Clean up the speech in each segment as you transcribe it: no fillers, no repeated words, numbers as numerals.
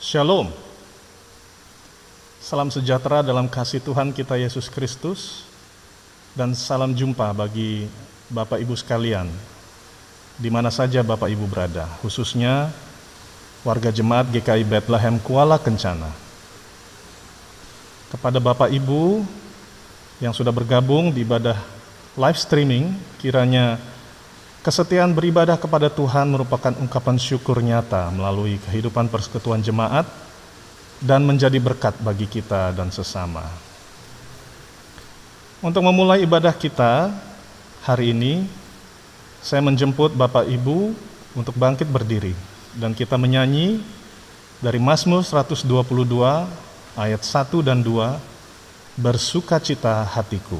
Shalom. Salam sejahtera dalam kasih Tuhan kita Yesus Kristus, dan salam jumpa bagi Bapak Ibu sekalian, di mana saja Bapak Ibu berada, khususnya warga jemaat GKI Bethlehem Kuala Kencana. Kepada Bapak Ibu yang sudah bergabung di ibadah live streaming, kiranya kesetiaan beribadah kepada Tuhan merupakan ungkapan syukur nyata melalui kehidupan persekutuan jemaat dan menjadi berkat bagi kita dan sesama. Untuk memulai ibadah kita hari ini, saya menjemput Bapak Ibu untuk bangkit berdiri dan kita menyanyi dari Mazmur 122 ayat 1 dan 2, Bersukacita hatiku.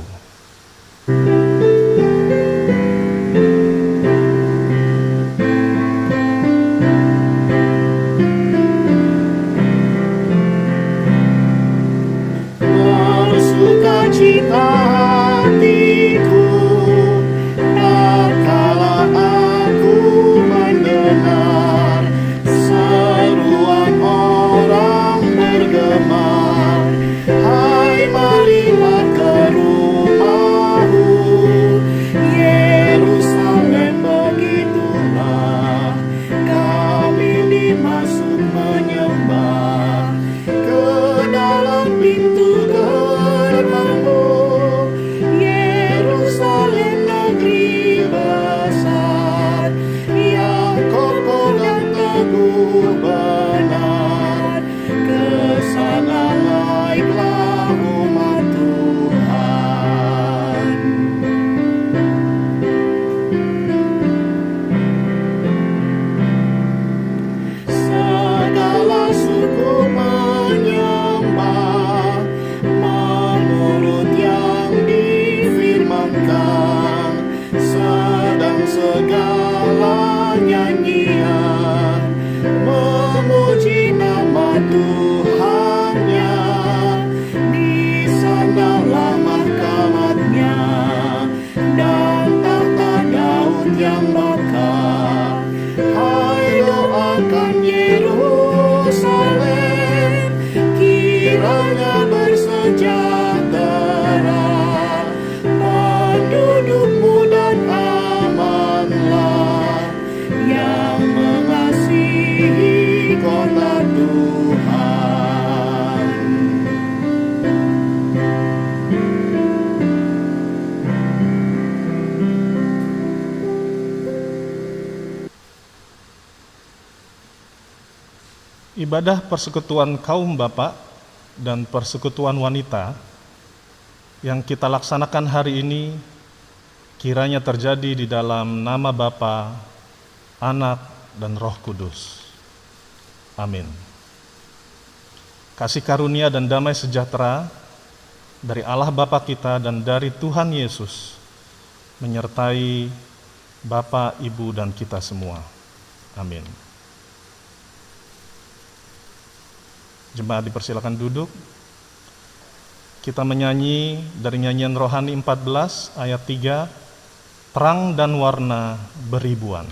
Bersukacita hatiku tatkala aku mendengar seruan orang bergema, hai marilah ke rumahmu, Yerusalem begitulah kami dimasuk menyembah ke dalam pintu gerbangmu, Yerusalem negeri besar yang kokoh dan teguh benar, kesana naiklah umat Tuhan. Segala suku menyembah menurut yang difirmankan, sedang segala nyanyian memuji nama Tuhannya. Di sanalah mahkamahnya dan tahta Daud yang bakar. Hai, doakan Yerusalem, kiranya bersejahtera pendudukmu dan amanlah yang mengasihi kota Tuhan. Ibadah persekutuan kaum bapak dan persekutuan wanita yang kita laksanakan hari ini kiranya terjadi di dalam nama Bapa, Anak, dan Roh Kudus. Amin. Kasih karunia dan damai sejahtera dari Allah Bapa kita dan dari Tuhan Yesus menyertai Bapak, Ibu, dan kita semua. Amin. Jemaat dipersilakan duduk. Kita menyanyi dari nyanyian rohani 14 ayat 3, Terang dan warna beribuan.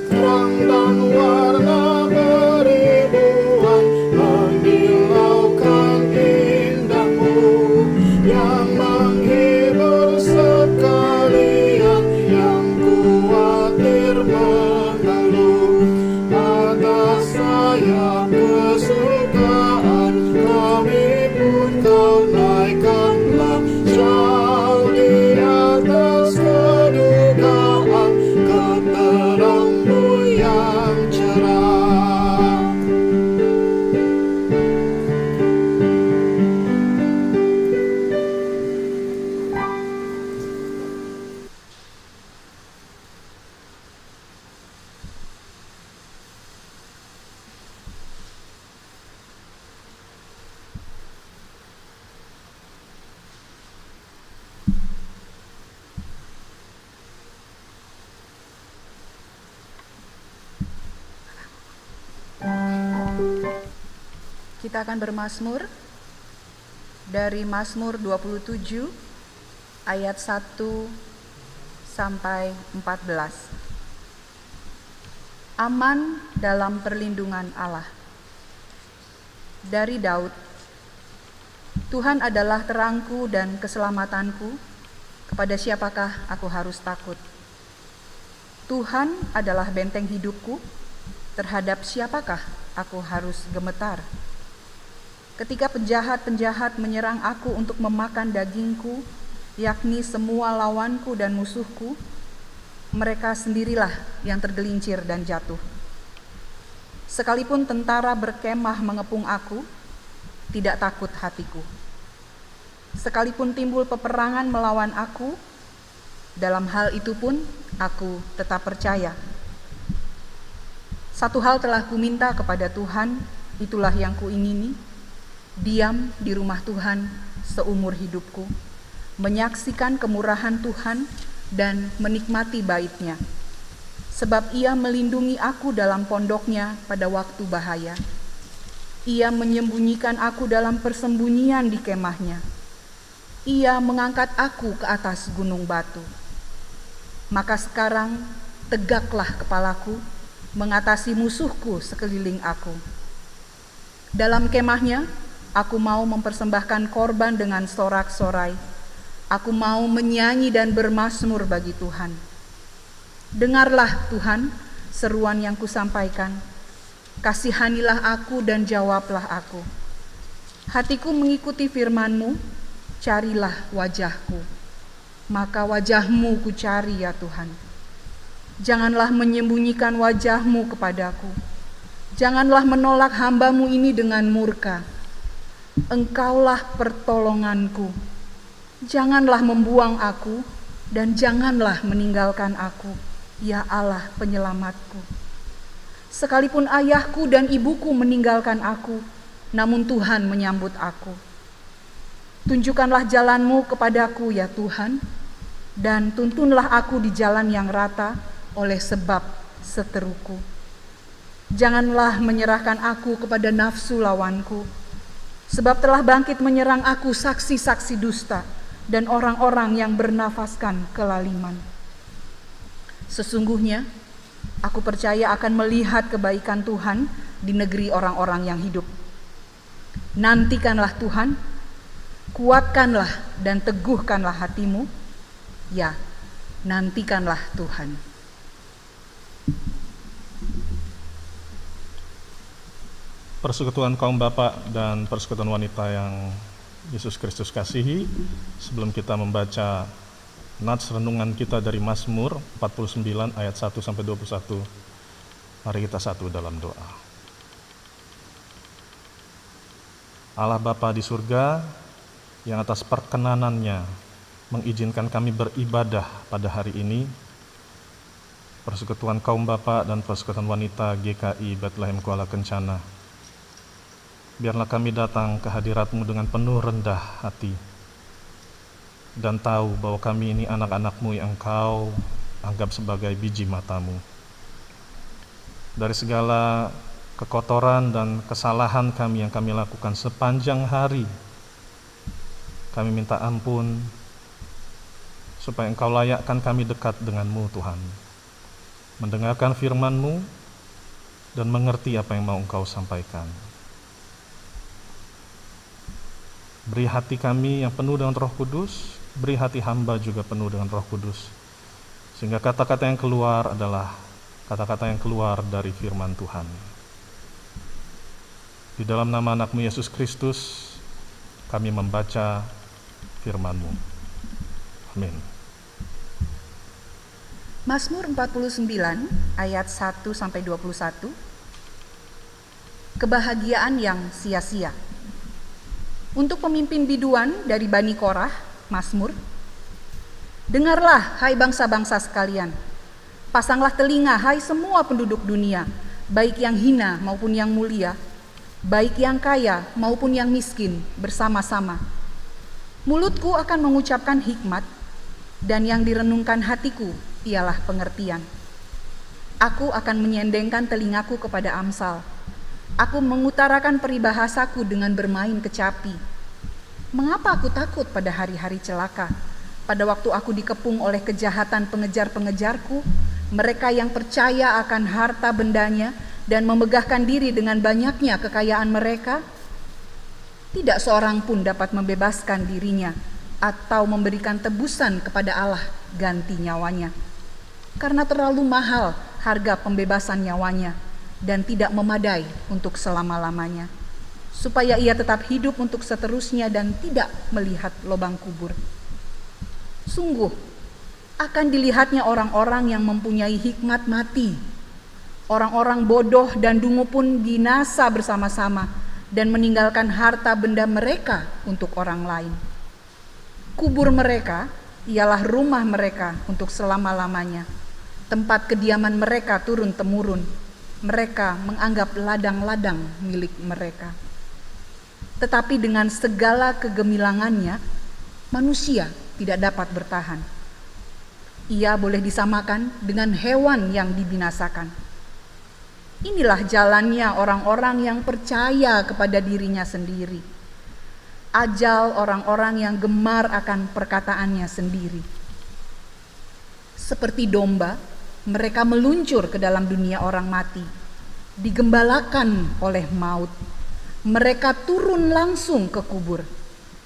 Terang dan warna beribuan menyilaukan indahmu, yang menghibur sekalian yang khawatir mengeluh. Atas sayap kesukaan kami pun kau naikkanlah, jauh di atas kedugaan, ke terang-Mu yang cerah. Kita akan bermazmur dari Mazmur 27 ayat 1 sampai 14. Aman dalam perlindungan Allah. Dari Daud. Tuhan adalah terangku dan keselamatanku, kepada siapakah aku harus takut? Tuhan adalah benteng hidupku, terhadap siapakah aku harus gemetar? Ketika penjahat-penjahat menyerang aku untuk memakan dagingku, yakni semua lawanku dan musuhku, mereka sendirilah yang tergelincir dan jatuh. Sekalipun tentara berkemah mengepung aku, tidak takut hatiku. Sekalipun timbul peperangan melawan aku, dalam hal itu pun aku tetap percaya. Satu hal telah kuminta kepada Tuhan, itulah yang kuingini, diam di rumah Tuhan seumur hidupku, menyaksikan kemurahan Tuhan dan menikmati bait-Nya. Sebab Ia melindungi aku dalam pondok-Nya pada waktu bahaya. Ia menyembunyikan aku dalam persembunyian di kemah-Nya. Ia mengangkat aku ke atas gunung batu. Maka sekarang tegaklah kepalaku, mengatasi musuhku sekeliling aku. Dalam kemah-Nya, aku mau mempersembahkan korban dengan sorak-sorai. Aku mau menyanyi dan bermazmur bagi Tuhan. Dengarlah Tuhan seruan yang kusampaikan. Kasihanilah aku dan jawablah aku. Hatiku mengikuti firman-Mu, carilah wajah-Ku. Maka wajah-Mu ku cari ya Tuhan. Janganlah menyembunyikan wajah-Mu kepadaku. Janganlah menolak hamba-Mu ini dengan murka. Engkaulah pertolonganku. Janganlah membuang aku dan janganlah meninggalkan aku, ya Allah penyelamatku. Sekalipun ayahku dan ibuku meninggalkan aku, namun Tuhan menyambut aku. Tunjukkanlah jalan-Mu kepadaku ya Tuhan, dan tuntunlah aku di jalan yang rata oleh sebab seteruku. Janganlah menyerahkan aku kepada nafsu lawanku, sebab telah bangkit menyerang aku saksi-saksi dusta dan orang-orang yang bernafaskan kelaliman. Sesungguhnya, aku percaya akan melihat kebaikan Tuhan di negeri orang-orang yang hidup. Nantikanlah Tuhan, kuatkanlah dan teguhkanlah hatimu. Ya, nantikanlah Tuhan. Persekutuan kaum bapak dan persekutuan wanita yang Yesus Kristus kasihi, sebelum kita membaca nats renungan kita dari Mazmur 49 ayat 1 sampai 21, mari kita satu dalam doa. Allah Bapa di surga, yang atas perkenanannya mengizinkan kami beribadah pada hari ini, persekutuan kaum bapak dan persekutuan wanita GKI Bethlehem Kuala Kencana, biarlah kami datang ke hadirat-Mu dengan penuh rendah hati dan tahu bahwa kami ini anak-anak-Mu yang Engkau anggap sebagai biji mata-Mu. Dari segala kekotoran dan kesalahan kami yang kami lakukan sepanjang hari, kami minta ampun supaya Engkau layakkan kami dekat dengan-Mu Tuhan, mendengarkan firman-Mu dan mengerti apa yang mau Engkau sampaikan. Beri hati kami yang penuh dengan Roh Kudus, beri hati hamba juga penuh dengan Roh Kudus, sehingga kata-kata yang keluar adalah kata-kata yang keluar dari firman Tuhan. Di dalam nama anak-Mu Yesus Kristus, kami membaca firman-Mu. Amin. Mazmur 49 ayat 1 sampai 21. Kebahagiaan yang sia-sia. Untuk pemimpin biduan dari Bani Korah, Mazmur. Dengarlah, hai bangsa-bangsa sekalian. Pasanglah telinga, hai semua penduduk dunia, baik yang hina maupun yang mulia, baik yang kaya maupun yang miskin bersama-sama. Mulutku akan mengucapkan hikmat, dan yang direnungkan hatiku ialah pengertian. Aku akan menyendengkan telingaku kepada Amsal. Aku mengutarakan peribahasaku dengan bermain kecapi. Mengapa aku takut pada hari-hari celaka, pada waktu aku dikepung oleh kejahatan pengejar-pengejarku, mereka yang percaya akan harta bendanya dan memegahkan diri dengan banyaknya kekayaan mereka, tidak seorang pun dapat membebaskan dirinya atau memberikan tebusan kepada Allah ganti nyawanya. Karena terlalu mahal harga pembebasan nyawanya dan tidak memadai untuk selama-lamanya, supaya ia tetap hidup untuk seterusnya dan tidak melihat lubang kubur. Sungguh, akan dilihatnya orang-orang yang mempunyai hikmat mati. Orang-orang bodoh dan dungu pun binasa bersama-sama dan meninggalkan harta benda mereka untuk orang lain. Kubur mereka ialah rumah mereka untuk selama-lamanya. Tempat kediaman mereka turun-temurun. Mereka menganggap ladang-ladang milik mereka. Tetapi dengan segala kegemilangannya, manusia tidak dapat bertahan. Ia boleh disamakan dengan hewan yang dibinasakan. Inilah jalannya orang-orang yang percaya kepada dirinya sendiri. Ajal orang-orang yang gemar akan perkataannya sendiri. Seperti domba, mereka meluncur ke dalam dunia orang mati, digembalakan oleh maut. Mereka turun langsung ke kubur.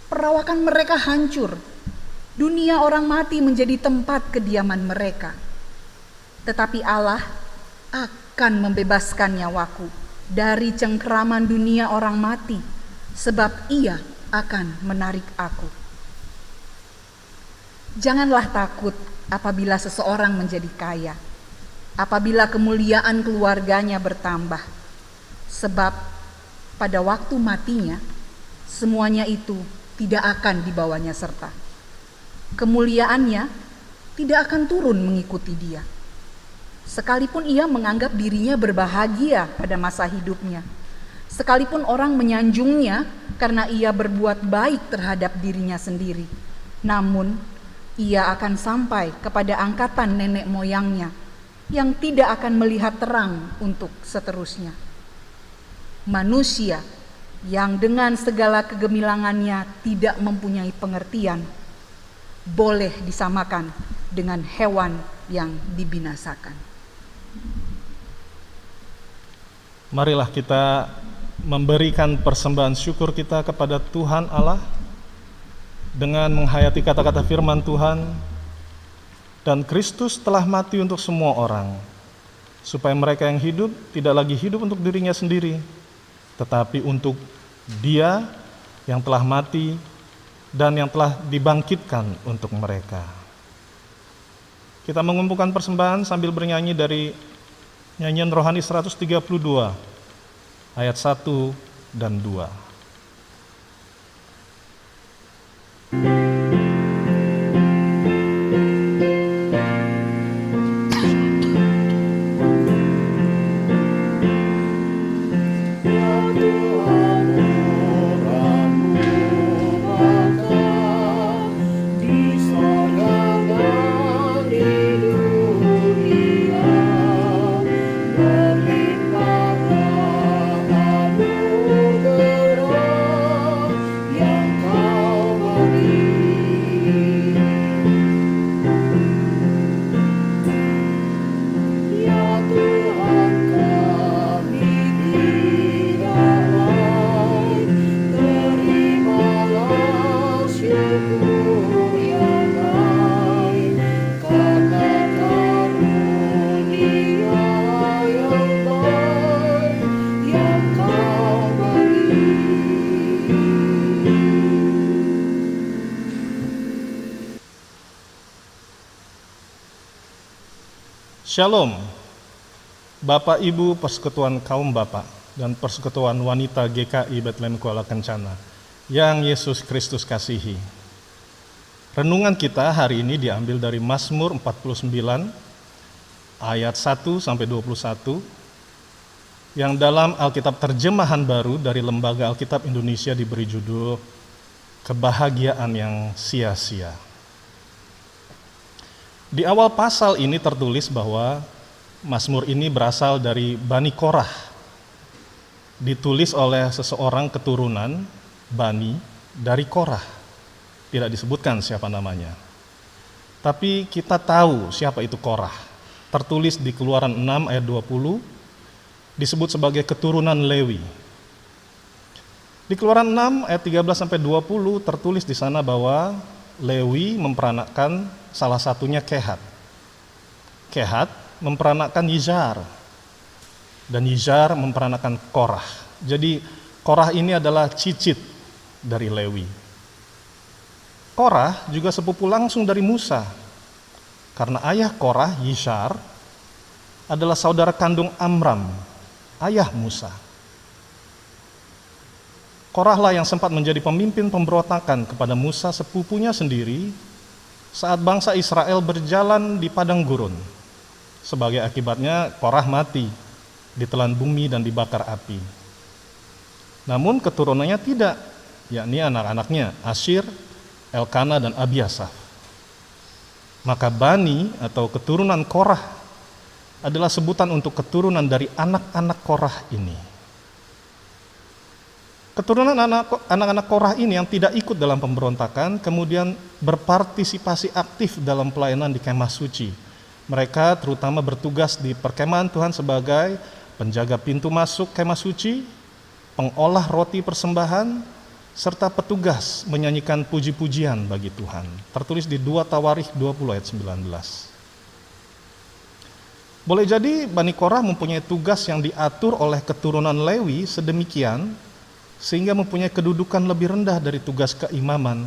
Perawakan mereka hancur. Dunia orang mati menjadi tempat kediaman mereka. Tetapi Allah akan membebaskan nyawaku dari cengkeraman dunia orang mati, sebab Ia akan menarik aku. Janganlah takut apabila seseorang menjadi kaya, apabila kemuliaan keluarganya bertambah, sebab pada waktu matinya semuanya itu tidak akan dibawanya serta. Kemuliaannya tidak akan turun mengikuti dia. Sekalipun ia menganggap dirinya berbahagia pada masa hidupnya, sekalipun orang menyanjungnya karena ia berbuat baik terhadap dirinya sendiri, namun ia akan sampai kepada angkatan nenek moyangnya yang tidak akan melihat terang untuk seterusnya. Manusia yang dengan segala kegemilangannya tidak mempunyai pengertian, boleh disamakan dengan hewan yang dibinasakan. Marilah kita memberikan persembahan syukur kita kepada Tuhan Allah dengan menghayati kata-kata firman Tuhan. Dan Kristus telah mati untuk semua orang, supaya mereka yang hidup tidak lagi hidup untuk dirinya sendiri, tetapi untuk Dia yang telah mati dan yang telah dibangkitkan untuk mereka. Kita mengumpulkan persembahan sambil bernyanyi dari nyanyian rohani 132 ayat 1 dan 2. Shalom, Bapak Ibu Persekutuan Kaum Bapak dan Persekutuan Wanita GKI Bethlehem Kuala Kencana yang Yesus Kristus kasihi. Renungan kita hari ini diambil dari Mazmur 49 ayat 1 sampai 21 yang dalam Alkitab Terjemahan Baru dari Lembaga Alkitab Indonesia diberi judul Kebahagiaan yang Sia-sia. Di awal pasal ini tertulis bahwa Mazmur ini berasal dari Bani Korah, ditulis oleh seseorang keturunan Bani dari Korah. Tidak disebutkan siapa namanya. Tapi kita tahu siapa itu Korah. Tertulis di Keluaran 6 ayat 20, disebut sebagai keturunan Lewi. Di Keluaran 6 ayat 13-20 tertulis di sana bahwa Lewi memperanakkan salah satunya Kehat. Kehat memperanakkan Yizhar, dan Yizhar memperanakkan Korah. Jadi Korah ini adalah cicit dari Lewi. Korah juga sepupu langsung dari Musa, karena ayah Korah, Yizhar, adalah saudara kandung Amram, ayah Musa. Korah lah yang sempat menjadi pemimpin pemberontakan kepada Musa, sepupunya sendiri, saat bangsa Israel berjalan di padang gurun. Sebagai akibatnya Korah mati, ditelan bumi dan dibakar api. Namun keturunannya tidak, yakni anak-anaknya Asyir, Elkana, dan Abiasaf. Maka Bani atau keturunan Korah adalah sebutan untuk keturunan dari anak-anak Korah ini. Keturunan anak-anak Korah ini yang tidak ikut dalam pemberontakan kemudian berpartisipasi aktif dalam pelayanan di kemah suci. Mereka terutama bertugas di perkemahan Tuhan sebagai penjaga pintu masuk kemah suci, pengolah roti persembahan, serta petugas menyanyikan puji-pujian bagi Tuhan. Tertulis di 2 Tawarikh 20 ayat 19. Boleh jadi Bani Korah mempunyai tugas yang diatur oleh keturunan Lewi sedemikian sehingga mempunyai kedudukan lebih rendah dari tugas keimaman.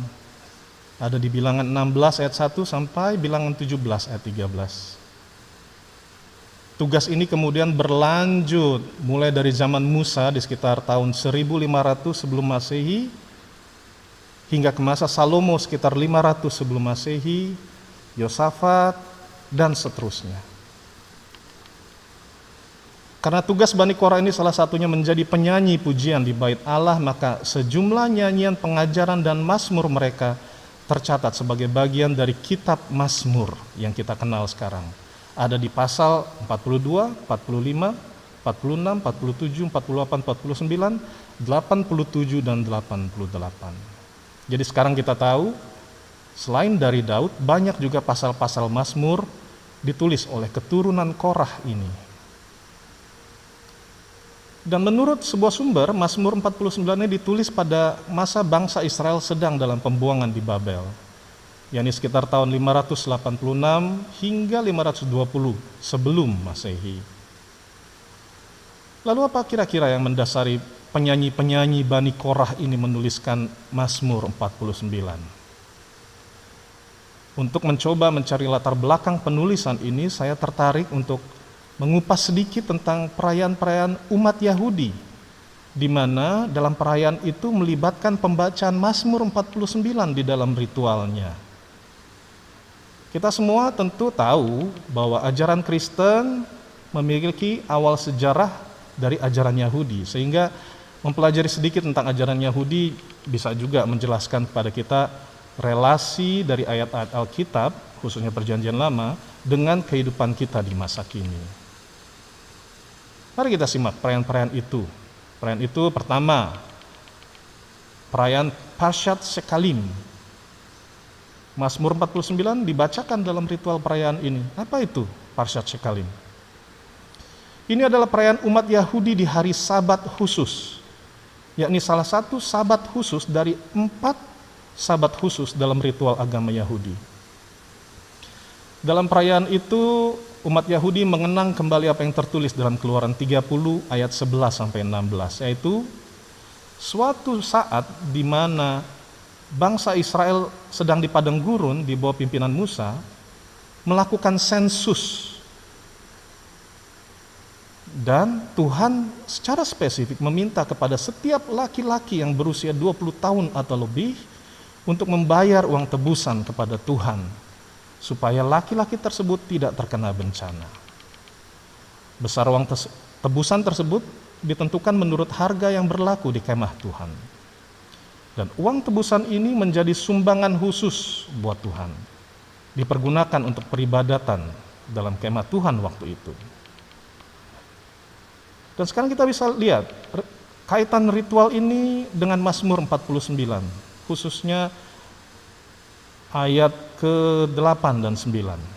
Ada di Bilangan 16 ayat 1 sampai Bilangan 17 ayat 13. Tugas ini kemudian berlanjut mulai dari zaman Musa di sekitar tahun 1500 sebelum Masehi hingga ke masa Salomo sekitar 500 sebelum Masehi, Yosafat, dan seterusnya. Karena tugas Bani Korah ini salah satunya menjadi penyanyi pujian di bait Allah, maka sejumlah nyanyian pengajaran dan mazmur mereka tercatat sebagai bagian dari kitab Mazmur yang kita kenal sekarang. Ada di pasal 42, 45, 46, 47, 48, 49, 87, dan 88. Jadi sekarang kita tahu, selain dari Daud, banyak juga pasal-pasal Mazmur ditulis oleh keturunan Korah ini. Dan menurut sebuah sumber, Mazmur 49 ini ditulis pada masa bangsa Israel sedang dalam pembuangan di Babel, yakni sekitar tahun 586 hingga 520 sebelum Masehi. Lalu apa kira-kira yang mendasari penyanyi-penyanyi Bani Korah ini menuliskan Mazmur 49? Untuk mencoba mencari latar belakang penulisan ini, saya tertarik untuk mengupas sedikit tentang perayaan-perayaan umat Yahudi, di mana dalam perayaan itu melibatkan pembacaan Mazmur 49 di dalam ritualnya. Kita semua tentu tahu bahwa ajaran Kristen memiliki awal sejarah dari ajaran Yahudi, sehingga mempelajari sedikit tentang ajaran Yahudi bisa juga menjelaskan kepada kita relasi dari ayat-ayat Alkitab, khususnya Perjanjian Lama, dengan kehidupan kita di masa kini. Mari kita simak perayaan-perayaan itu. Perayaan itu pertama, perayaan Paschat Sekalim. Mazmur 49 dibacakan dalam ritual perayaan ini. Apa itu Paschat Sekalim? Ini adalah perayaan umat Yahudi di hari Sabat khusus, yakni salah satu Sabat khusus dari 4 Sabat khusus dalam ritual agama Yahudi. Dalam perayaan itu, umat Yahudi mengenang kembali apa yang tertulis dalam Keluaran 30 ayat 11-16, yaitu suatu saat di mana bangsa Israel sedang di padang gurun di bawah pimpinan Musa melakukan sensus, dan Tuhan secara spesifik meminta kepada setiap laki-laki yang berusia 20 tahun atau lebih untuk membayar uang tebusan kepada Tuhan supaya laki-laki tersebut tidak terkena bencana. Besar uang tebusan tersebut ditentukan menurut harga yang berlaku di kemah Tuhan. Dan uang tebusan ini menjadi sumbangan khusus buat Tuhan, dipergunakan untuk peribadatan dalam kemah Tuhan waktu itu. Dan sekarang kita bisa lihat kaitan ritual ini dengan Mazmur 49, khususnya ayat ke-8 dan 9.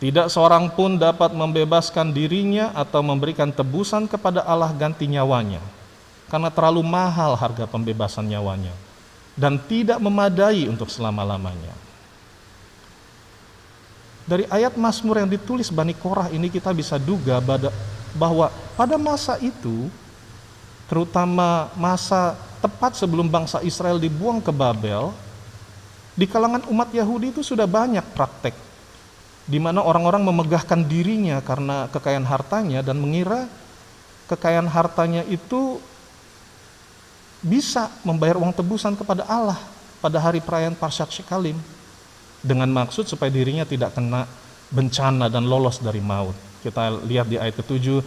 Tidak seorang pun dapat membebaskan dirinya atau memberikan tebusan kepada Allah ganti nyawanya, karena terlalu mahal harga pembebasan nyawanya, dan tidak memadai untuk selama-lamanya. Dari ayat Mazmur yang ditulis Bani Korah ini kita bisa duga bahwa pada masa itu, terutama masa tepat sebelum bangsa Israel dibuang ke Babel, di kalangan umat Yahudi itu sudah banyak praktek di mana orang-orang memegahkan dirinya karena kekayaan hartanya dan mengira kekayaan hartanya itu bisa membayar uang tebusan kepada Allah pada hari perayaan Parshat Shekalim, dengan maksud supaya dirinya tidak kena bencana dan lolos dari maut. Kita lihat di ayat ke-7,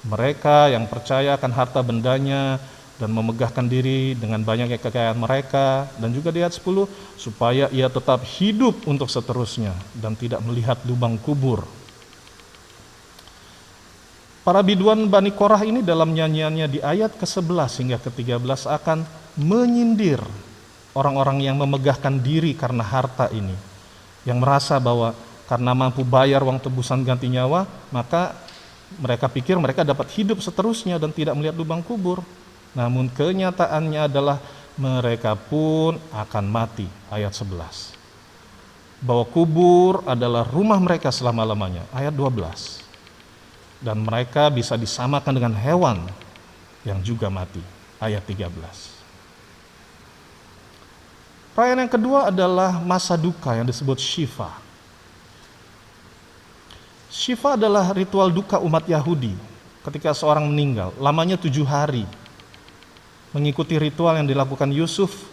mereka yang percaya akan harta bendanya dan memegahkan diri dengan banyaknya kekayaan mereka, dan juga di ayat 10, supaya ia tetap hidup untuk seterusnya dan tidak melihat lubang kubur. Para biduan Bani Korah ini dalam nyanyiannya di ayat ke-11 hingga ke-13 akan menyindir orang-orang yang memegahkan diri karena harta ini, yang merasa bahwa karena mampu bayar uang tebusan ganti nyawa, maka mereka pikir mereka dapat hidup seterusnya dan tidak melihat lubang kubur. Namun kenyataannya adalah mereka pun akan mati. Ayat 11. Bahwa kubur adalah rumah mereka selama-lamanya. Ayat 12. Dan mereka bisa disamakan dengan hewan yang juga mati. Ayat 13. Perayaan yang kedua adalah masa duka yang disebut Shiva. Shiva adalah ritual duka umat Yahudi ketika seorang meninggal. Lamanya 7 hari. Mengikuti ritual yang dilakukan Yusuf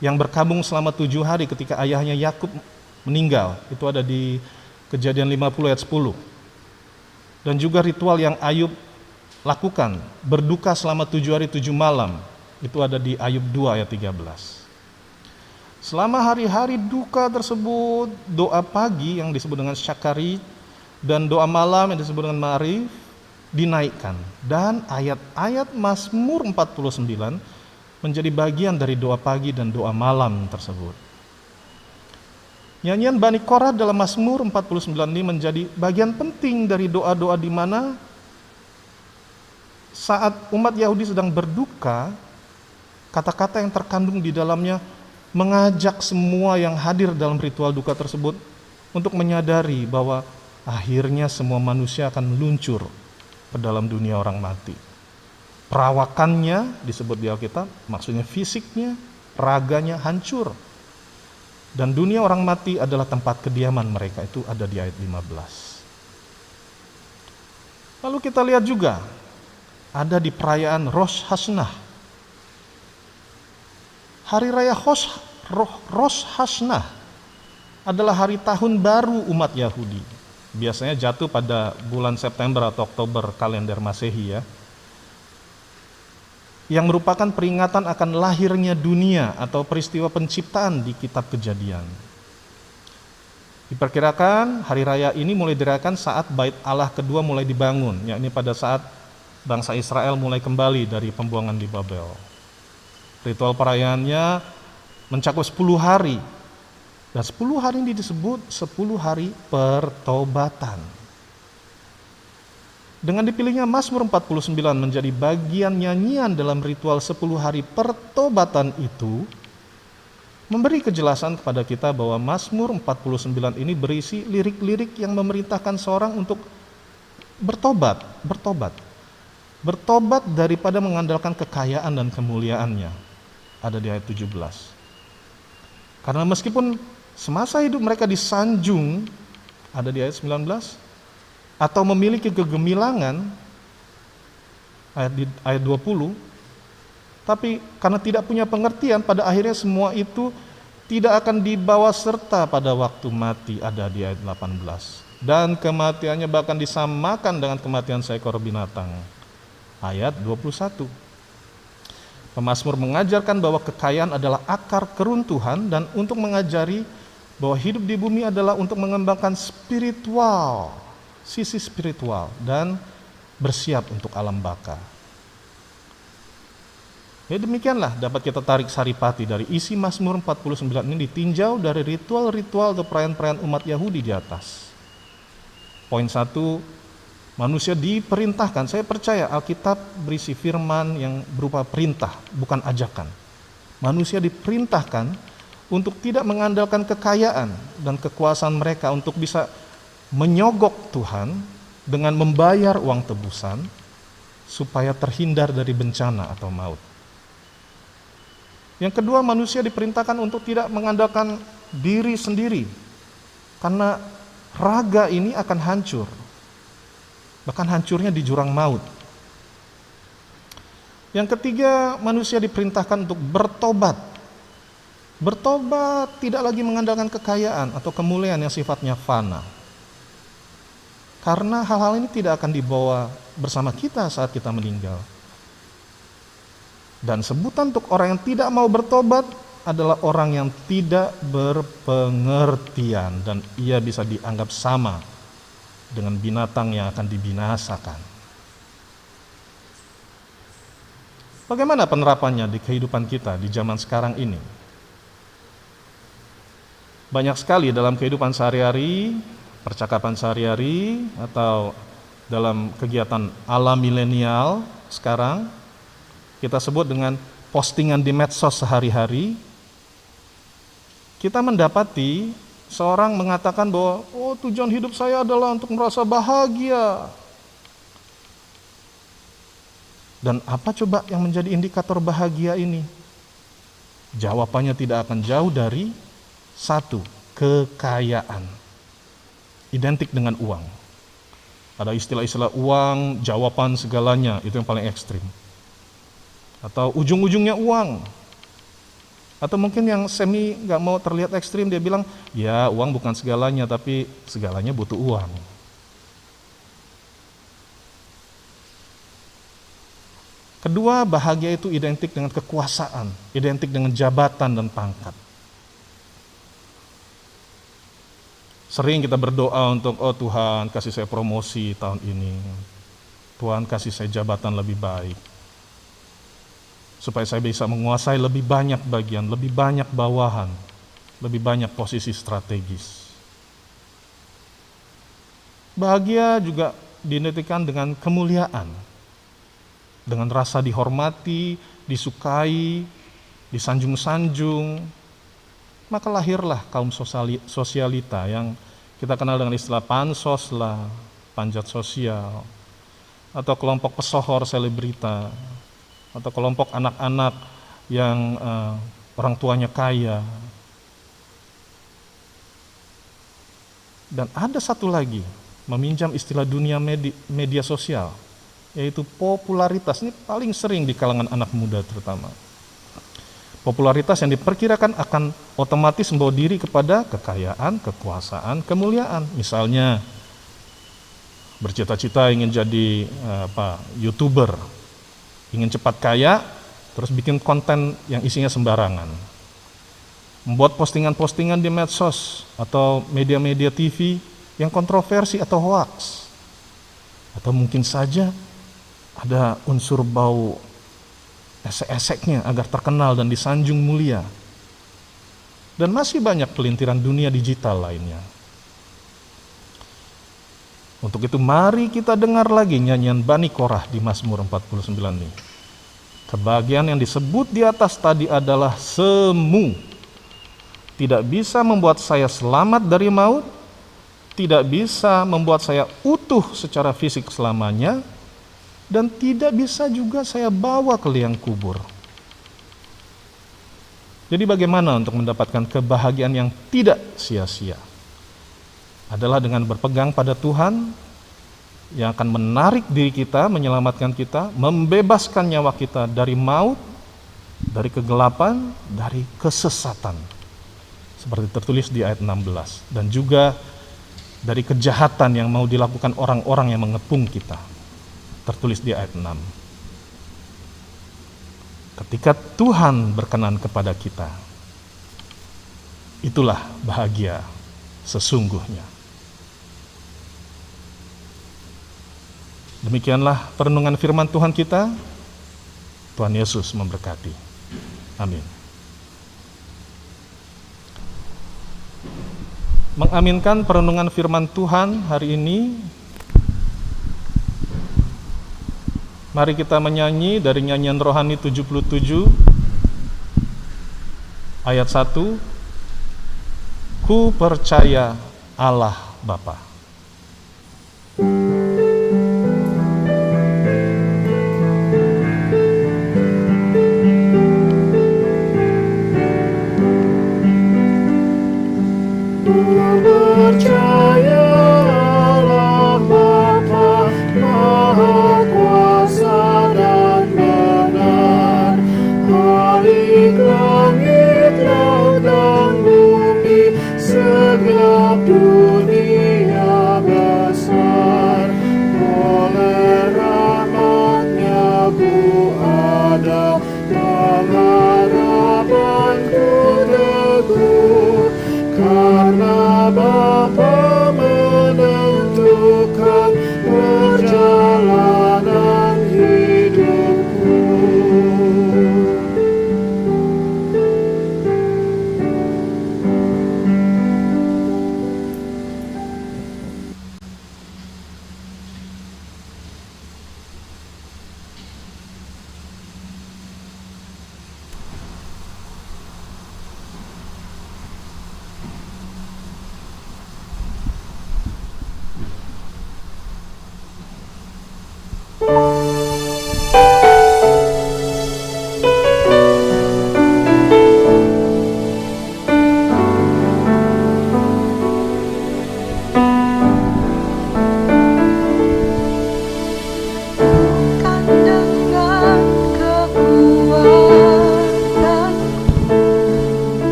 yang berkabung selama 7 hari ketika ayahnya Yakub meninggal. Itu ada di Kejadian 50 ayat 10. Dan juga ritual yang Ayub lakukan, berduka selama 7 hari 7 malam. Itu ada di Ayub 2 ayat 13. Selama hari-hari duka tersebut, doa pagi yang disebut dengan syakari dan doa malam yang disebut dengan ma'rif dinaikkan. Dan ayat-ayat Mazmur 49 menjadi bagian dari doa pagi dan doa malam tersebut. Nyanyian Bani Korah dalam Mazmur 49 ini menjadi bagian penting dari doa-doa di mana saat umat Yahudi sedang berduka, kata-kata yang terkandung di dalamnya mengajak semua yang hadir dalam ritual duka tersebut untuk menyadari bahwa akhirnya semua manusia akan meluncur ke dalam dunia orang mati. Perawakannya disebut di Alkitab, maksudnya fisiknya, raganya hancur. Dan dunia orang mati adalah tempat kediaman mereka, itu ada di ayat 15. Lalu kita lihat juga, ada di perayaan Rosh Hashanah. Hari Raya Rosh Hashanah adalah hari tahun baru umat Yahudi. Biasanya jatuh pada bulan September atau Oktober kalender Masehi ya. Yang merupakan peringatan akan lahirnya dunia atau peristiwa penciptaan di kitab Kejadian. Diperkirakan hari raya ini mulai dirayakan saat Bait Allah kedua mulai dibangun, yakni pada saat bangsa Israel mulai kembali dari pembuangan di Babel. Ritual perayaannya mencakup 10 hari. Dan 10 hari ini disebut 10 hari pertobatan. Dengan dipilihnya Mazmur 49 menjadi bagian nyanyian dalam ritual 10 hari pertobatan itu, memberi kejelasan kepada kita bahwa Mazmur 49 ini berisi lirik-lirik yang memerintahkan seorang untuk bertobat daripada mengandalkan kekayaan dan kemuliaannya. Ada di ayat 17. Karena meskipun semasa hidup mereka disanjung, ada di ayat 19, atau memiliki kegemilangan, ayat 20, tapi karena tidak punya pengertian, pada akhirnya semua itu tidak akan dibawa serta pada waktu mati, ada di ayat 18. Dan kematiannya bahkan disamakan dengan kematian seekor binatang, ayat 21. Pemazmur mengajarkan bahwa kekayaan adalah akar keruntuhan, dan untuk mengajari bahwa hidup di bumi adalah untuk mengembangkan sisi spiritual dan bersiap untuk alam baka. Ya demikianlah dapat kita tarik saripati dari isi Mazmur 49 ini ditinjau dari ritual-ritual atau perayaan-perayaan umat Yahudi di atas. Poin 1, manusia diperintahkan, saya percaya Alkitab berisi firman yang berupa perintah, bukan ajakan. Manusia diperintahkan untuk tidak mengandalkan kekayaan dan kekuasaan mereka untuk bisa menyogok Tuhan dengan membayar uang tebusan supaya terhindar dari bencana atau maut. Yang kedua, manusia diperintahkan untuk tidak mengandalkan diri sendiri, karena raga ini akan hancur, bahkan hancurnya di jurang maut. Yang ketiga, manusia diperintahkan untuk bertobat. Bertobat tidak lagi mengandalkan kekayaan atau kemuliaan yang sifatnya fana, karena hal-hal ini tidak akan dibawa bersama kita saat kita meninggal. Dan sebutan untuk orang yang tidak mau bertobat adalah orang yang tidak berpengertian, dan ia bisa dianggap sama dengan binatang yang akan dibinasakan. Bagaimana penerapannya di kehidupan kita di zaman sekarang ini? Banyak sekali dalam kehidupan sehari-hari, percakapan sehari-hari, atau dalam kegiatan ala milenial sekarang, kita sebut dengan postingan di medsos sehari-hari, kita mendapati seorang mengatakan bahwa tujuan hidup saya adalah untuk merasa bahagia. Dan apa coba yang menjadi indikator bahagia ini? Jawabannya tidak akan jauh dari 1, kekayaan. Identik dengan uang. Ada istilah-istilah uang, jawaban segalanya, itu yang paling ekstrim. Atau ujung-ujungnya uang. Atau mungkin yang semi gak mau terlihat ekstrim, dia bilang, ya uang bukan segalanya, tapi segalanya butuh uang. Kedua, bahagia itu identik dengan kekuasaan, identik dengan jabatan dan pangkat. Sering kita berdoa untuk, Tuhan kasih saya promosi tahun ini, Tuhan kasih saya jabatan lebih baik, supaya saya bisa menguasai lebih banyak bagian, lebih banyak bawahan, lebih banyak posisi strategis. Bahagia juga diidentikan dengan kemuliaan, dengan rasa dihormati, disukai, disanjung-sanjung. Maka lahirlah kaum sosialita yang kita kenal dengan istilah pansos lah, panjat sosial, atau kelompok pesohor selebrita, atau kelompok anak-anak yang orang tuanya kaya. Dan ada satu lagi, meminjam istilah dunia media sosial, yaitu popularitas. Ini paling sering di kalangan anak muda terutama. Popularitas yang diperkirakan akan otomatis membawa diri kepada kekayaan, kekuasaan, kemuliaan. Misalnya bercita-cita ingin jadi YouTuber, ingin cepat kaya, terus bikin konten yang isinya sembarangan. Membuat postingan-postingan di medsos atau media-media TV yang kontroversi atau hoaks. Atau mungkin saja ada unsur bau esek-eseknya agar terkenal dan disanjung mulia. Dan masih banyak pelintiran dunia digital lainnya. Untuk itu mari kita dengar lagi nyanyian Bani Korah di Mazmur 49 ini. Kebahagiaan yang disebut di atas tadi adalah semu. Tidak bisa membuat saya selamat dari maut, tidak bisa membuat saya utuh secara fisik selamanya, dan tidak bisa juga saya bawa ke liang kubur. Jadi bagaimana untuk mendapatkan kebahagiaan yang tidak sia-sia? Adalah dengan berpegang pada Tuhan yang akan menarik diri kita, menyelamatkan kita, membebaskan nyawa kita dari maut, dari kegelapan, dari kesesatan. Seperti tertulis di ayat 16. Dan juga dari kejahatan yang mau dilakukan orang-orang yang mengepung kita. Tertulis di ayat 6. Ketika Tuhan berkenan kepada kita, itulah bahagia sesungguhnya. Demikianlah perenungan firman Tuhan kita. Tuhan Yesus memberkati. Amin. Mengaminkan perenungan firman Tuhan hari ini, mari kita menyanyi dari nyanyian rohani 77 ayat 1. Ku percaya Allah Bapa. Percaya Allah Bapa, Maha Kuasa dan benar, Khalik langit, laut dan bumi, segala dunia besar. Oleh rahmat-Nya ku ada, pengharapanku teguh, karena Bapa menentukan perjalanan hidupku.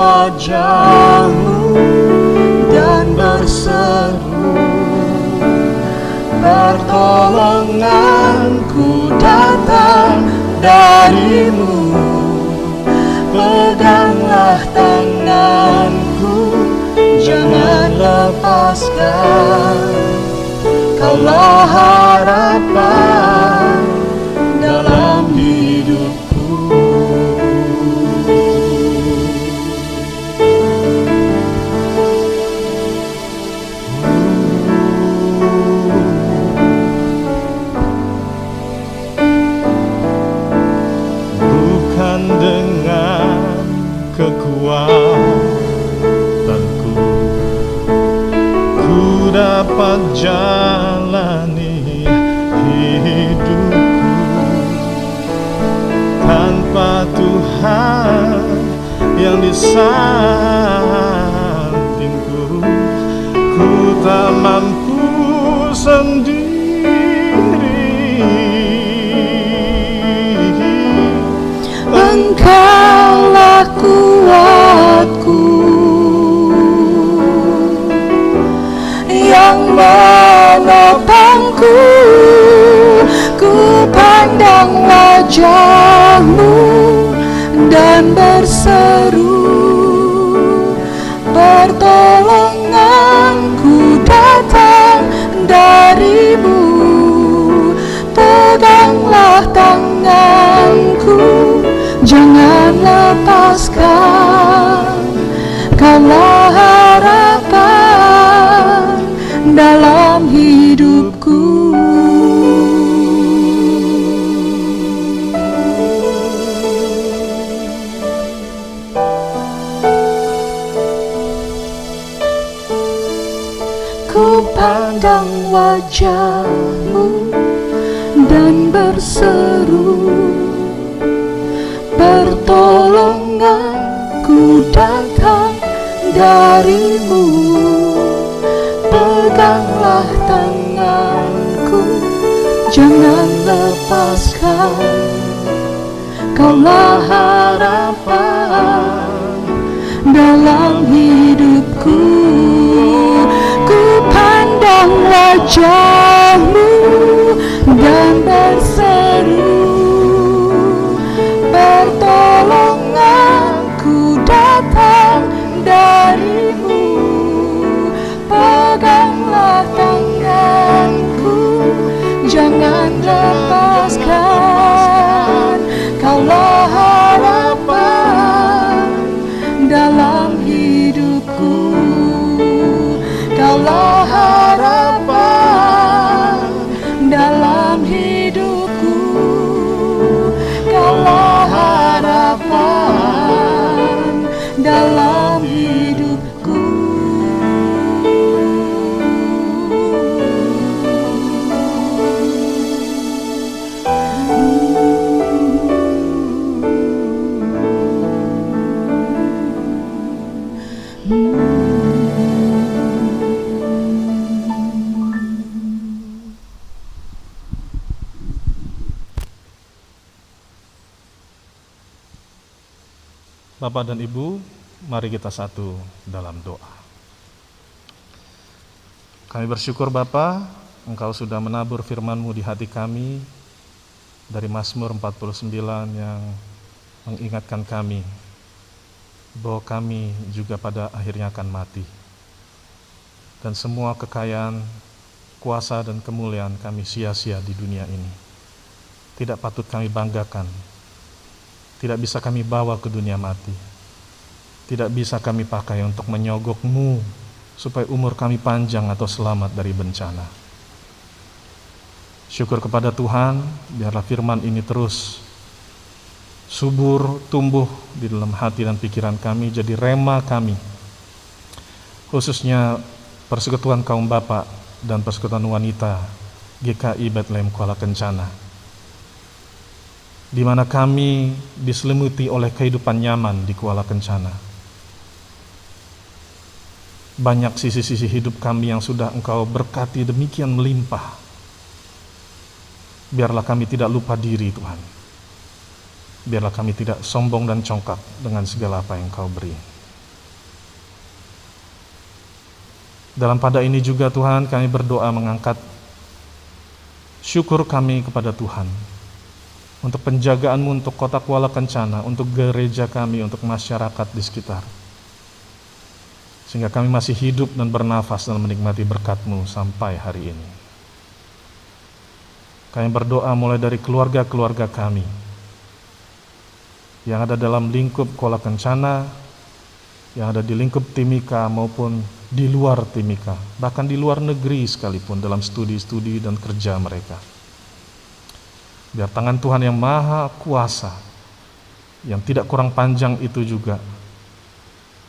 Wajah-Mu dan berseru, pertolonganku datang dari-Mu. Peganglah tanganku, jangan lepaskan, Kaulah harapan dalam hidupku. Dengan kekuatanku ku dapat jalani hidupku, tanpa Tuhan yang di sampingku ku tak mampu sendiri. Engkaulah kuatku yang menopangku, ku pandang wajah-Mu dan berseru, pertolonganku datang dari-Mu. Peganglah tanganku, jangan lepaskan, Kaulah harapan dalam hidupku. Ku pandang wajah-Mu dan berseru, pertolonganku datang dari-Mu. Peganglah tanganku, jangan lepaskan. Kaulah harapan dalam hidupku. Ku pandang wajah-Mu dan berseru, pertolonganku datang dari-Mu. Peganglah tanganku, jangan lepaskan. Kaulah harapan dalam hidupku. Kaulah harapan dalam hidupku. Kaulah harapan dalam hidupku. Bapak dan Ibu, mari kita satu dalam doa. Kami bersyukur Bapa, Engkau sudah menabur firman-Mu di hati kami dari Mazmur 49 yang mengingatkan kami bahwa kami juga pada akhirnya akan mati. Dan semua kekayaan, kuasa dan kemuliaan kami sia-sia di dunia ini. Tidak patut kami banggakan. Tidak bisa kami bawa ke dunia mati. Tidak bisa kami pakai untuk menyogok-Mu supaya umur kami panjang atau selamat dari bencana. Syukur kepada Tuhan, biarlah firman ini terus subur, tumbuh di dalam hati dan pikiran kami, jadi rema kami. Khususnya Persekutuan Kaum Bapak dan Persekutuan Wanita GKI Bethlehem Kuala Kencana, di mana kami diselimuti oleh kehidupan nyaman di Kuala Kencana. Banyak sisi-sisi hidup kami yang sudah Engkau berkati demikian melimpah. Biarlah kami tidak lupa diri, Tuhan. Biarlah kami tidak sombong dan congkak dengan segala apa yang Engkau beri. Dalam pada ini juga Tuhan, kami berdoa mengangkat syukur kami kepada Tuhan untuk penjagaan-Mu untuk kota Kuala Kencana, untuk gereja kami, untuk masyarakat di sekitar. Sehingga kami masih hidup dan bernafas dan menikmati berkat-Mu sampai hari ini. Kami berdoa mulai dari keluarga-keluarga kami yang ada dalam lingkup Kuala Kencana, yang ada di lingkup Timika maupun di luar Timika, bahkan di luar negeri sekalipun dalam studi-studi dan kerja mereka. Biar tangan Tuhan yang maha kuasa, yang tidak kurang panjang itu juga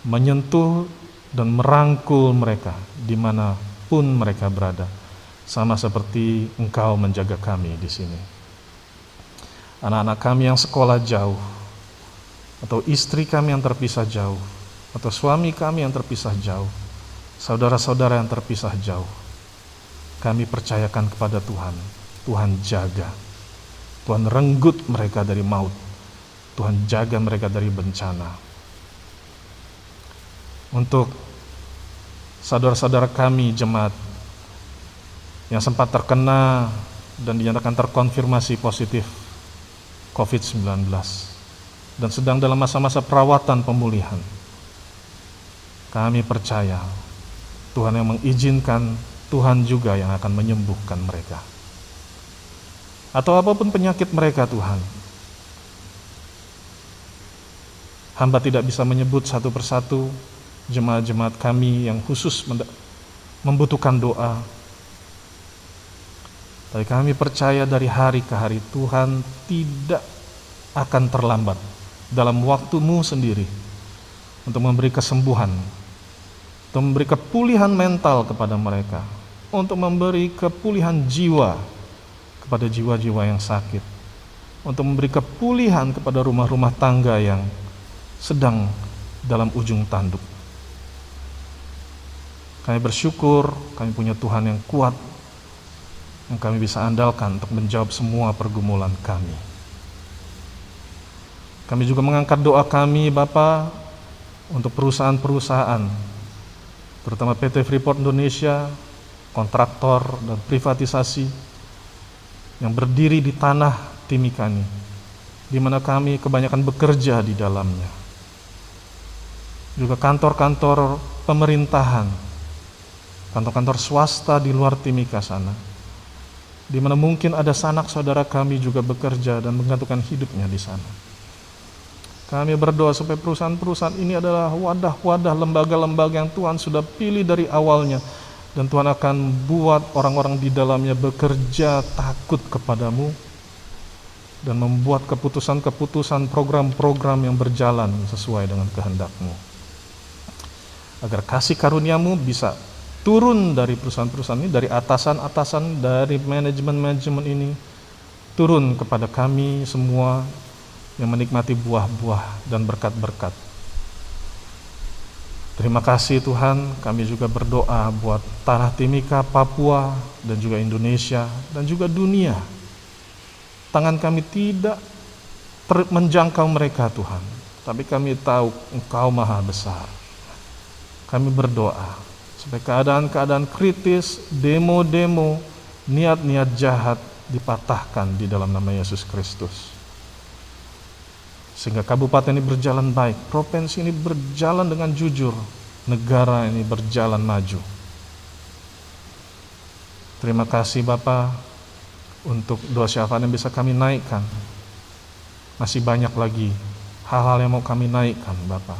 menyentuh dan merangkul mereka dimanapun mereka berada, sama seperti Engkau menjaga kami di sini. Anak-anak kami yang sekolah jauh, atau istri kami yang terpisah jauh, atau suami kami yang terpisah jauh, saudara-saudara yang terpisah jauh, kami percayakan kepada Tuhan. Tuhan jaga, Tuhan renggut mereka dari maut, Tuhan jaga mereka dari bencana. Untuk saudara-saudara kami jemaat yang sempat terkena dan dinyatakan terkonfirmasi positif COVID-19 dan sedang dalam masa-masa perawatan pemulihan, kami percaya Tuhan yang mengizinkan, Tuhan juga yang akan menyembuhkan mereka. Atau apapun penyakit mereka, Tuhan, hamba tidak bisa menyebut satu persatu jemaat-jemaat kami yang khusus membutuhkan doa. Tapi kami percaya dari hari ke hari Tuhan tidak akan terlambat dalam waktu-Mu sendiri untuk memberi kesembuhan, untuk memberi kepulihan mental kepada mereka, untuk memberi kepulihan jiwa kepada jiwa-jiwa yang sakit, untuk memberi kepulihan kepada rumah-rumah tangga yang sedang dalam ujung tanduk. Kami bersyukur kami punya Tuhan yang kuat, yang kami bisa andalkan untuk menjawab semua pergumulan kami. Kami juga mengangkat doa kami Bapa untuk perusahaan-perusahaan, terutama PT Freeport Indonesia, kontraktor dan privatisasi yang berdiri di tanah Timika ini, di mana kami kebanyakan bekerja di dalamnya. Juga kantor-kantor pemerintahan, kantor-kantor swasta di luar Timika sana, di mana mungkin ada sanak saudara kami juga bekerja dan menggantungkan hidupnya di sana. Kami berdoa supaya perusahaan-perusahaan ini adalah wadah-wadah, lembaga-lembaga yang Tuhan sudah pilih dari awalnya, dan Tuhan akan buat orang-orang di dalamnya bekerja takut kepadamu dan membuat keputusan-keputusan, program-program yang berjalan sesuai dengan kehendak-Mu. Agar kasih karunia-Mu bisa turun dari perusahaan-perusahaan ini, dari atasan-atasan, dari manajemen-manajemen ini, turun kepada kami semua yang menikmati buah-buah dan berkat-berkat. Terima kasih Tuhan, kami juga berdoa buat tanah Timika, Papua, dan juga Indonesia, dan juga dunia. Tangan kami tidak menjangkau mereka Tuhan, tapi kami tahu Engkau Maha Besar. Kami berdoa supaya keadaan-keadaan kritis, demo-demo, niat-niat jahat dipatahkan di dalam nama Yesus Kristus. Sehingga kabupaten ini berjalan baik, provinsi ini berjalan dengan jujur, negara ini berjalan maju. Terima kasih Bapa untuk doa syafaat yang bisa kami naikkan. Masih banyak lagi hal-hal yang mau kami naikkan Bapa.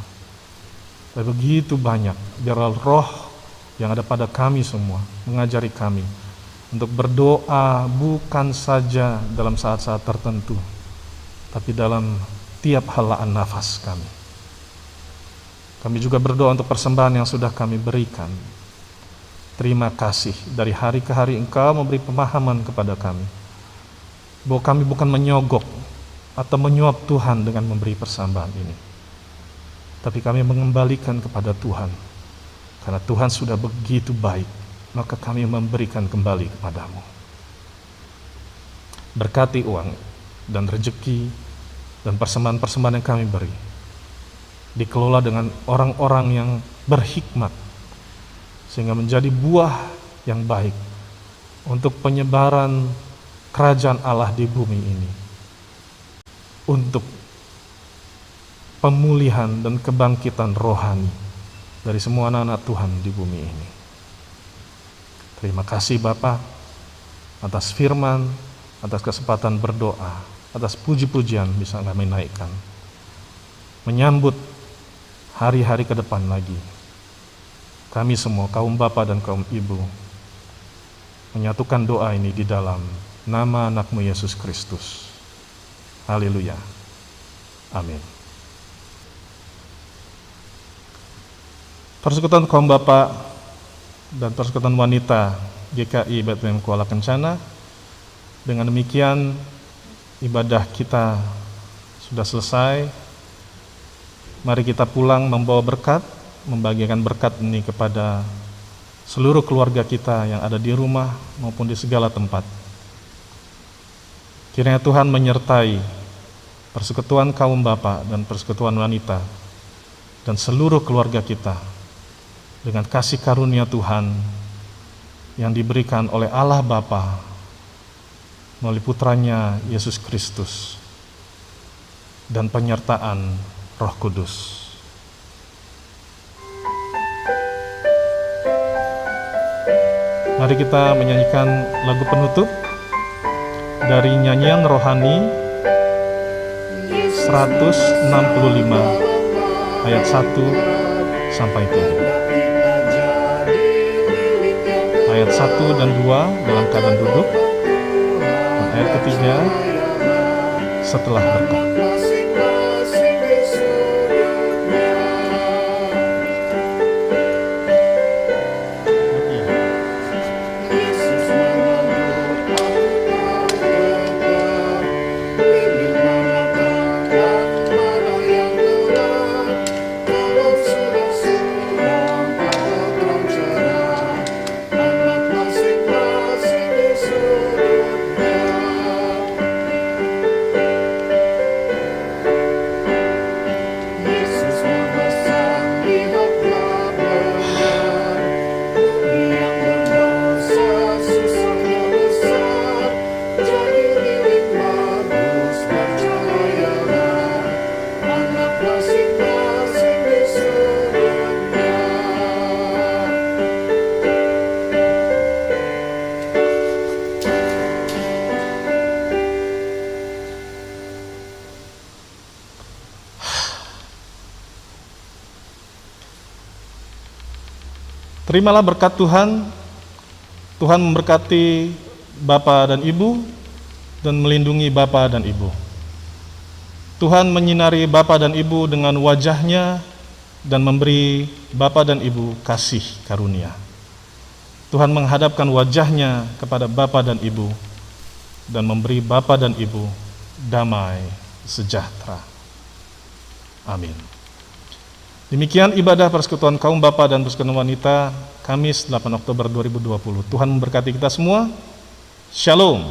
Dan begitu banyak, biarlah roh yang ada pada kami semua mengajari kami untuk berdoa bukan saja dalam saat-saat tertentu, tapi dalam tiap helaan nafas kami. Kami juga berdoa untuk persembahan yang sudah kami berikan. Terima kasih, dari hari ke hari Engkau memberi pemahaman kepada kami bahwa kami bukan menyogok atau menyuap Tuhan dengan memberi persembahan ini, tapi kami mengembalikan kepada Tuhan. Karena Tuhan sudah begitu baik, maka kami memberikan kembali kepadamu. Berkati uang dan rezeki dan persembahan-persembahan yang kami beri dikelola dengan orang-orang yang berhikmat, sehingga menjadi buah yang baik untuk penyebaran kerajaan Allah di bumi ini, untuk pemulihan dan kebangkitan rohani dari semua anak-anak Tuhan di bumi ini. Terima kasih Bapa atas firman, atas kesempatan berdoa, atas puji-pujian bisa kami naikkan, menyambut hari-hari ke depan lagi. Kami semua, kaum Bapa dan kaum Ibu, menyatukan doa ini di dalam nama anak-Mu Yesus Kristus. Haleluya. Amin. Persekutuan kaum Bapa dan Persekutuan Wanita GKI Bethlehem Kuala Kencana, dengan demikian ibadah kita sudah selesai. Mari kita pulang membawa berkat, membagikan berkat ini kepada seluruh keluarga kita yang ada di rumah maupun di segala tempat. Kiranya Tuhan menyertai persekutuan kaum Bapa dan persekutuan wanita dan seluruh keluarga kita dengan kasih karunia Tuhan yang diberikan oleh Allah Bapa melalui putranya Yesus Kristus dan penyertaan Roh Kudus. Mari kita menyanyikan lagu penutup dari nyanyian rohani 165 ayat 1 sampai 3. Ayat 1 dan 2 dalam keadaan duduk. Ayat ketiga setelah berkat. masing-masing di surga. Terimalah berkat Tuhan. Tuhan memberkati Bapa dan Ibu dan melindungi Bapa dan Ibu. Tuhan menyinari Bapa dan Ibu dengan wajah-Nya dan memberi Bapa dan Ibu kasih karunia. Tuhan menghadapkan wajah-Nya kepada Bapa dan Ibu dan memberi Bapa dan Ibu damai sejahtera. Amin. Demikian ibadah persekutuan kaum bapa dan persekutuan wanita Kamis 8 Oktober 2020. Tuhan memberkati kita semua. Shalom.